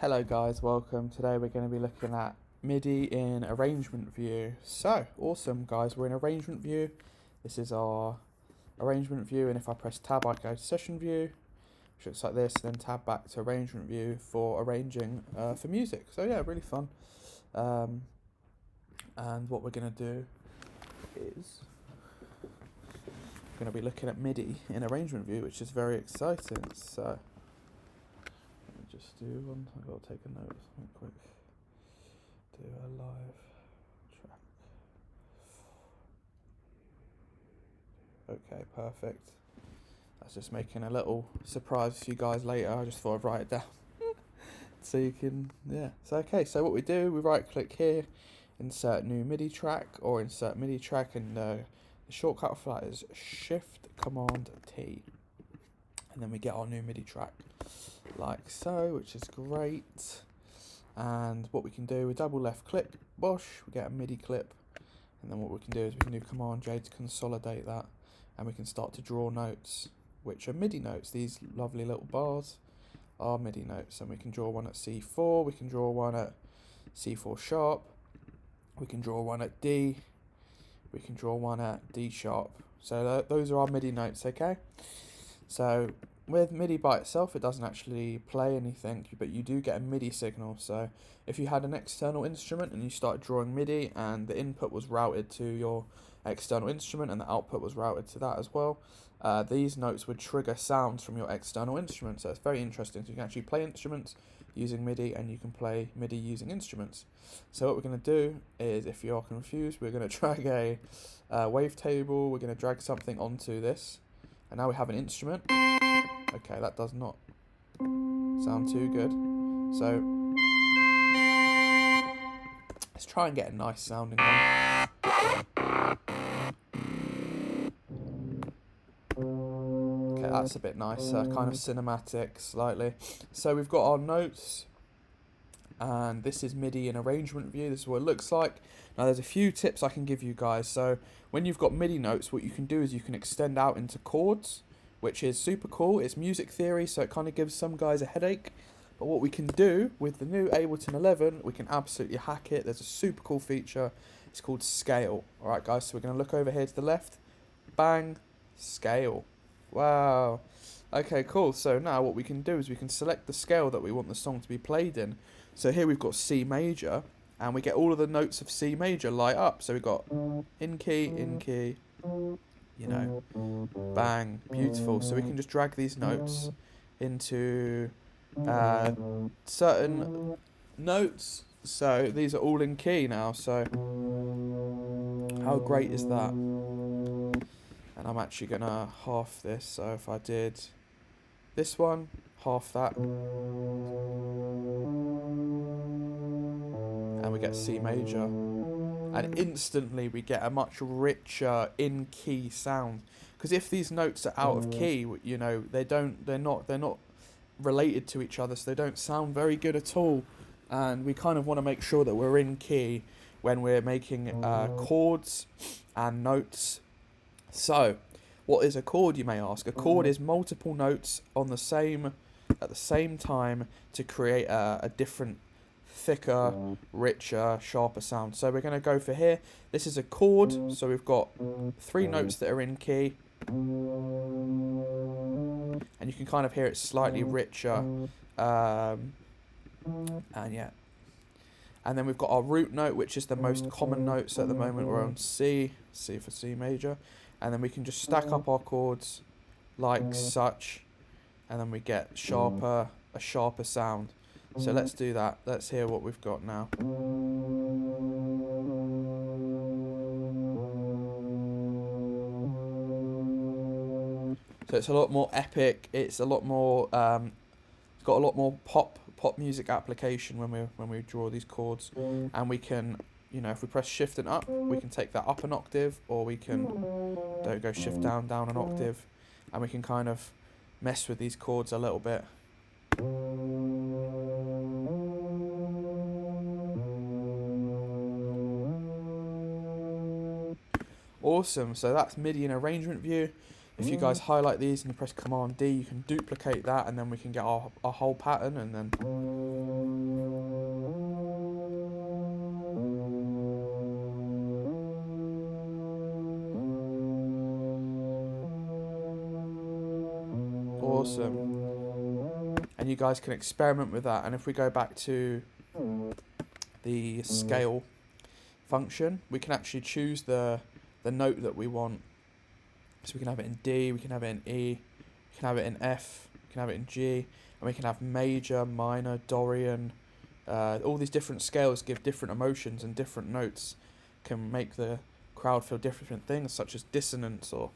Hello guys, welcome. Today we're going to be looking at MIDI in arrangement view. So, awesome guys, we're in arrangement view. This is our arrangement view, and if I press tab I go to session view, which looks like this, then tab back to arrangement view for arranging for music. So yeah, really fun. And what we're going to do is we're going to be looking at MIDI in arrangement view, which is very exciting. So just do one. I've got to take a note of something quick. Do a live track. Okay, perfect. That's just making a little surprise for you guys later. I just thought I'd write it down. So you can, yeah. So okay, so what we do, we right click here, insert new MIDI track, or insert MIDI track, and the shortcut for that is Shift Command T. And then we get our new MIDI track like so, which is great. And what we can do, we double left click, bosh, we get a MIDI clip, and then what we can do is we can do Command J to consolidate that, and we can start to draw notes, which are MIDI notes. These lovely little bars are MIDI notes, and we can draw one at C4, we can draw one at C4 sharp, we can draw one at D, we can draw one at D sharp. So those are our MIDI notes, okay? So with MIDI by itself, it doesn't actually play anything, but you do get a MIDI signal. So if you had an external instrument and you started drawing MIDI and the input was routed to your external instrument and the output was routed to that as well, these notes would trigger sounds from your external instrument. So it's very interesting. So you can actually play instruments using MIDI, and you can play MIDI using instruments. So what we're going to do is, if you are confused, we're going to drag a wavetable, we're going to drag something onto this, and now we have an instrument. Okay, that does not sound too good. So let's try and get a nice sounding one. Okay, that's a bit nicer, kind of cinematic slightly. So we've got our notes, and this is MIDI in arrangement view. This is what it looks like. Now there's a few tips I can give you guys. So when you've got MIDI notes, what you can do is you can extend out into chords, which is super cool. It's music theory, so it kind of gives some guys a headache. But what we can do with the new Ableton 11, we can absolutely hack it. There's a super cool feature. It's called scale. All right, guys, so we're going to look over here to the left. Bang, scale. Wow. Okay, cool. So now what we can do is we can select the scale that we want the song to be played in. So here we've got C major, and we get all of the notes of C major light up. So we've got in key, you know, bang, beautiful. So we can just drag these notes into certain notes. So these are all in key now. So how great is that? And I'm actually gonna half this. So if I did this one, half that, and we get C major, and instantly we get a much richer in key sound. Because if these notes are out of key, you know, they're not related to each other, so they don't sound very good at all. And we kind of want to make sure that we're in key when we're making chords and notes. So what is a chord, you may ask? A chord is multiple notes on the same at the same time to create a different, thicker, richer, sharper sound. So we're going to go for here. This is a chord, so we've got 3 notes that are in key, and you can kind of hear it slightly richer, and yeah. And then we've got our root note, which is the most common note. So at the moment we're on C for C major, and then we can just stack up our chords like such, and then we get a sharper sound. So let's do that. Let's hear what we've got now. So it's a lot more epic. It's a lot more. It's got a lot more pop music application when we draw these chords, and we can, you know, if we press shift and up, we can take that up an octave, or we can go shift down an octave, and we can kind of mess with these chords a little bit. Awesome. So that's MIDI in arrangement view. If you guys highlight these and you press Command D, you can duplicate that, and then we can get our whole pattern, and then awesome. And you guys can experiment with that. And if we go back to the scale function, we can actually choose the note that we want. So we can have it in D, we can have it in E, we can have it in F, we can have it in G, and we can have major, minor, Dorian. All these different scales give different emotions, and different notes can make the crowd feel different things, such as dissonance or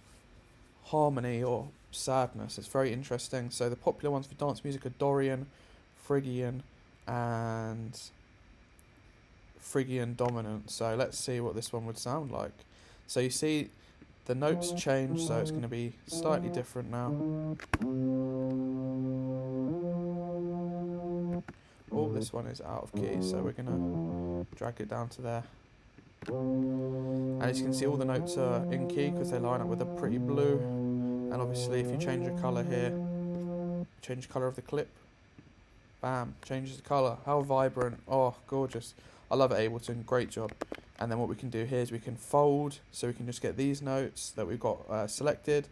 harmony or sadness. It's very interesting. So the popular ones for dance music are Dorian, Phrygian, and Phrygian dominant. So let's see what this one would sound like. So you see the notes change, so it's going to be slightly different now. Oh, this one is out of key, so we're going to drag it down to there. And as you can see, all the notes are in key because they line up with a pretty blue. And obviously if you change the colour here, change the colour of the clip, bam, changes the colour. How vibrant. Oh, gorgeous. I love it, Ableton, great job. And then what we can do here is we can fold, so we can just get these notes that we've got selected.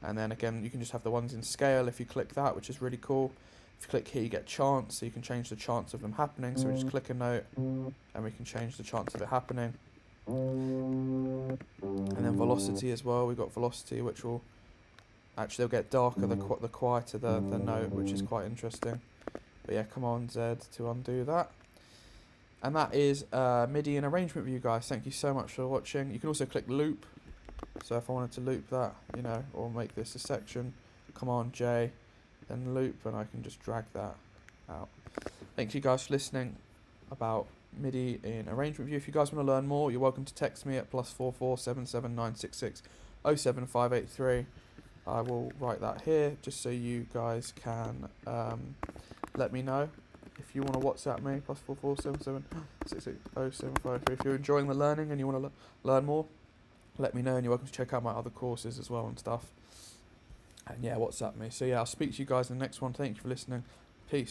And then again, you can just have the ones in scale if you click that, which is really cool. If you click here, you get chants, so you can change the chance of them happening. So we just click a note, and we can change the chance of it happening. And then velocity as well. We've got velocity, which will actually they'll get darker the quieter the note, which is quite interesting. But yeah, Command Z to undo that. And that is MIDI and arrangement view, guys. Thank you so much for watching. You can also click loop. So if I wanted to loop that, you know, or make this a section, Command J, then loop, and I can just drag that out. Thank you guys for listening about MIDI in arrangement view. If you guys want to learn more, you're welcome to text me at +44 77966 07583. I will write that here just so you guys can let me know. If you want to WhatsApp me, +44 77660 07583. If you're enjoying the learning and you want to learn more, let me know, and you're welcome to check out my other courses as well and stuff. And yeah, WhatsApp me. So yeah, I'll speak to you guys in the next one. Thank you for listening.